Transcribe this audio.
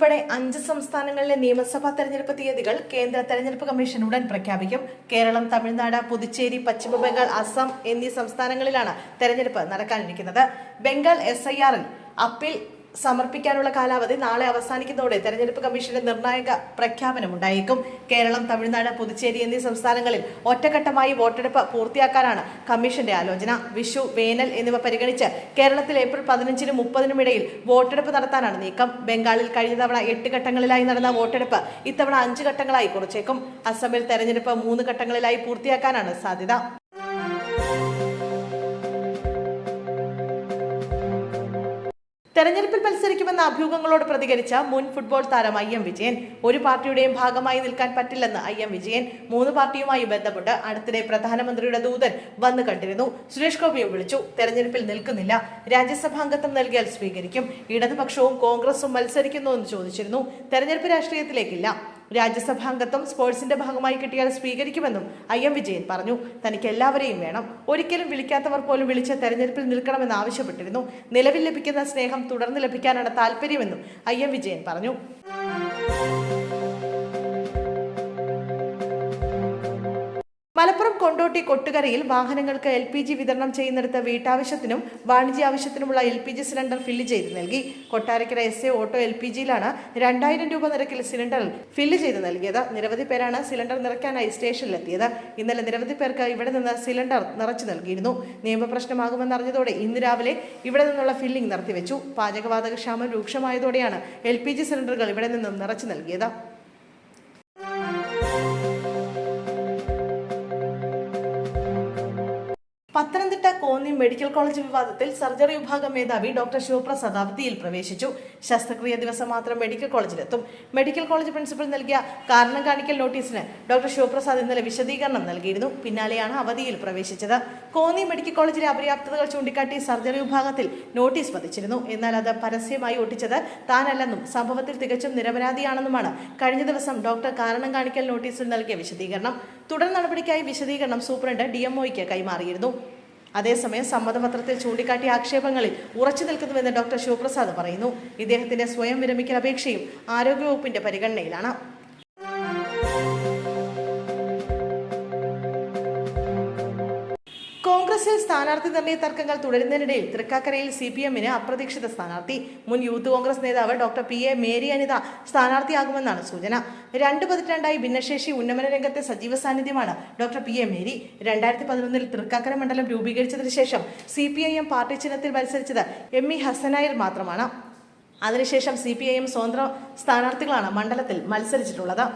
ഉൾപ്പെടെ 5 സംസ്ഥാനങ്ങളിലെ നിയമസഭാ തെരഞ്ഞെടുപ്പ് തീയതികൾ കേന്ദ്ര തെരഞ്ഞെടുപ്പ് കമ്മീഷൻ ഉടൻ പ്രഖ്യാപിക്കും. കേരളം, തമിഴ്നാട്, പുതുച്ചേരി, പശ്ചിമബംഗാൾ, അസം എന്നീ സംസ്ഥാനങ്ങളിലാണ് തെരഞ്ഞെടുപ്പ് നടക്കാനിരിക്കുന്നത്. ബംഗാൾ SIR-ൽ അപ്പീൽ സമർപ്പിക്കാനുള്ള കാലാവധി നാളെ അവസാനിക്കുന്നതോടെ തെരഞ്ഞെടുപ്പ് കമ്മീഷന്റെ നിർണായക പ്രഖ്യാപനമുണ്ടായേക്കും. കേരളം, തമിഴ്നാട്, പുതുച്ചേരി എന്നീ സംസ്ഥാനങ്ങളിൽ ഒറ്റഘട്ടമായി വോട്ടെടുപ്പ് പൂർത്തിയാക്കാനാണ് കമ്മീഷന്റെ ആലോചന. വിഷു, വേനൽ എന്നിവ പരിഗണിച്ച് കേരളത്തിൽ ഏപ്രിൽ 15-നും 30-നും ഇടയിൽ വോട്ടെടുപ്പ് നടത്താനാണ് നീക്കം. ബംഗാളിൽ കഴിഞ്ഞ തവണ 8 ഘട്ടങ്ങളിലായി നടന്ന വോട്ടെടുപ്പ് ഇത്തവണ 5 ഘട്ടങ്ങളായി കുറച്ചേക്കും. അസമിൽ തെരഞ്ഞെടുപ്പ് 3 ഘട്ടങ്ങളിലായി പൂർത്തിയാക്കാനാണ് സാധ്യത. തെരഞ്ഞെടുപ്പിൽ മത്സരിക്കുമെന്ന അഭ്യൂഹങ്ങളോട് പ്രതികരിച്ച മുൻ ഫുട്ബോൾ താരം IM വിജയൻ. ഒരു പാർട്ടിയുടെയും ഭാഗമായി നിൽക്കാൻ പറ്റില്ലെന്ന് IM വിജയൻ. 3 പാർട്ടിയുമായി ബന്ധപ്പെട്ട് അടുത്തിടെ പ്രധാനമന്ത്രിയുടെ ദൂതൻ വന്നു കണ്ടിരുന്നു. സുരേഷ് ഗോപിയെ വിളിച്ചു. തെരഞ്ഞെടുപ്പിൽ നിൽക്കുന്നില്ല, രാജ്യസഭാംഗത്വം നൽകിയാൽ സ്വീകരിക്കും. ഇടതുപക്ഷവും കോൺഗ്രസും മത്സരിക്കുന്നു എന്ന് ചോദിച്ചിരുന്നു. തെരഞ്ഞെടുപ്പ് രാഷ്ട്രീയത്തിലേക്കില്ല. രാജ്യസഭാംഗത്വം സ്പോർട്സിന്റെ ഭാഗമായി കിട്ടിയാൽ സ്വീകരിക്കുമെന്നും IM വിജയൻ പറഞ്ഞു. തനിക്ക് എല്ലാവരെയും വേണം, ഒരിക്കലും വിളിക്കാത്തവർ പോലും വിളിച്ച് തെരഞ്ഞെടുപ്പിൽ നിൽക്കണമെന്ന് ആവശ്യപ്പെട്ടിരുന്നു. നിലവിൽ ലഭിക്കുന്ന സ്നേഹം തുടർന്ന് ലഭിക്കാനാണ് താല്പര്യമെന്നും IM വിജയൻ പറഞ്ഞു. മലപ്പുറം കൊണ്ടോട്ടി കൊട്ടുകരയിൽ വാഹനങ്ങൾക്ക് LPG വിതരണം ചെയ്യുന്നിടത്ത് വീട്ടാവശ്യത്തിനും വാണിജ്യ ആവശ്യത്തിനുമുള്ള LPG സിലിണ്ടർ ഫില്ല് ചെയ്ത് നൽകി. കൊട്ടാരക്കര SA ഓട്ടോ LPGയിലാണ് 2000 രൂപ നിരക്കിൽ സിലിണ്ടർ ഫില്ല് ചെയ്ത് നൽകിയത്. നിരവധി പേരാണ് സിലിണ്ടർ നിറയ്ക്കാനായി സ്റ്റേഷനിലെത്തിയത്. ഇന്നലെ നിരവധി പേർക്ക് ഇവിടെ നിന്ന് സിലിണ്ടർ നിറച്ചു നൽകിയിരുന്നു. നിയമപ്രശ്നമാകുമെന്നറിഞ്ഞതോടെ ഇന്ന് രാവിലെ ഇവിടെ നിന്നുള്ള ഫില്ലിംഗ് നിർത്തിവെച്ചു. പാചകവാതക ക്ഷാമം രൂക്ഷമായതോടെയാണ് LPG സിലിണ്ടറുകൾ ഇവിടെ നിന്നും നിറച്ചു നൽകിയത്. പത്തനംതിട്ട കോന്നി മെഡിക്കൽ കോളേജ് വിവാദത്തിൽ സർജറി വിഭാഗം മേധാവി ഡോക്ടർ ശിവപ്രസാദ് അവധിയിൽ പ്രവേശിച്ചു. ശസ്ത്രക്രിയ ദിവസം മാത്രം മെഡിക്കൽ കോളേജിലെത്തും. മെഡിക്കൽ കോളേജ് പ്രിൻസിപ്പൽ നൽകിയ കാരണം കാണിക്കൽ നോട്ടീസിന് ഡോക്ടർ ശിവപ്രസാദ് ഇന്നലെ വിശദീകരണം നൽകിയിരുന്നു. പിന്നാലെയാണ് അവധിയിൽ പ്രവേശിച്ചത്. കോന്നി മെഡിക്കൽ കോളേജിലെ അപര്യാപ്തതകൾ ചൂണ്ടിക്കാട്ടി സർജറി വിഭാഗത്തിൽ നോട്ടീസ് പതിച്ചിരുന്നു. എന്നാൽ അത് പരസ്യമായി ഒട്ടിച്ചത് താനല്ലെന്നും സംഭവത്തിൽ തികച്ചും നിരപരാധിയാണെന്നുമാണ് കഴിഞ്ഞ ദിവസം ഡോക്ടർ കാരണം കാണിക്കൽ നോട്ടീസിൽ നൽകിയ വിശദീകരണം. തുടർ നടപടിക്കായി വിശദീകരണം സൂപ്രണ്ട് DMOയ്ക്ക് കൈമാറിയിരുന്നു. അതേസമയം സമ്മതപത്രത്തിൽ ചൂണ്ടിക്കാട്ടിയ ആക്ഷേപങ്ങളിൽ ഉറച്ചു നിൽക്കുന്നുവെന്ന് ഡോക്ടർ ശിവപ്രസാദ് പറയുന്നു. ഇദ്ദേഹത്തിന്റെ സ്വയം വിരമിക്കൽ അപേക്ഷയും ആരോഗ്യവകുപ്പിന്റെ പരിഗണനയിലാണ്. കോൺഗ്രസിൽ സ്ഥാനാർത്ഥി നിർണയ തർക്കങ്ങൾ തുടരുന്നതിനിടയിൽ തൃക്കാക്കരയിൽ CPM-ന് അപ്രതീക്ഷിത സ്ഥാനാർത്ഥി. മുൻ യൂത്ത് കോൺഗ്രസ് നേതാവ് ഡോക്ടർ PA മേരി അനിത സ്ഥാനാർത്ഥിയാകുമെന്നാണ് സൂചന. 2 പതിറ്റാണ്ടായി ഭിന്നശേഷി ഉന്നമന രംഗത്തെ സജീവ സാന്നിധ്യമാണ് ഡോക്ടർ PA മേരി. 2011-ൽ തൃക്കാക്കര മണ്ഡലം രൂപീകരിച്ചതിനു ശേഷം CPIM പാർട്ടി ചിഹ്നത്തിൽ മത്സരിച്ചത് ME ഹസനായർ മാത്രമാണ്. അതിനുശേഷം CPIM സ്വതന്ത്ര സ്ഥാനാർത്ഥികളാണ് മണ്ഡലത്തിൽ മത്സരിച്ചിട്ടുള്ളത്.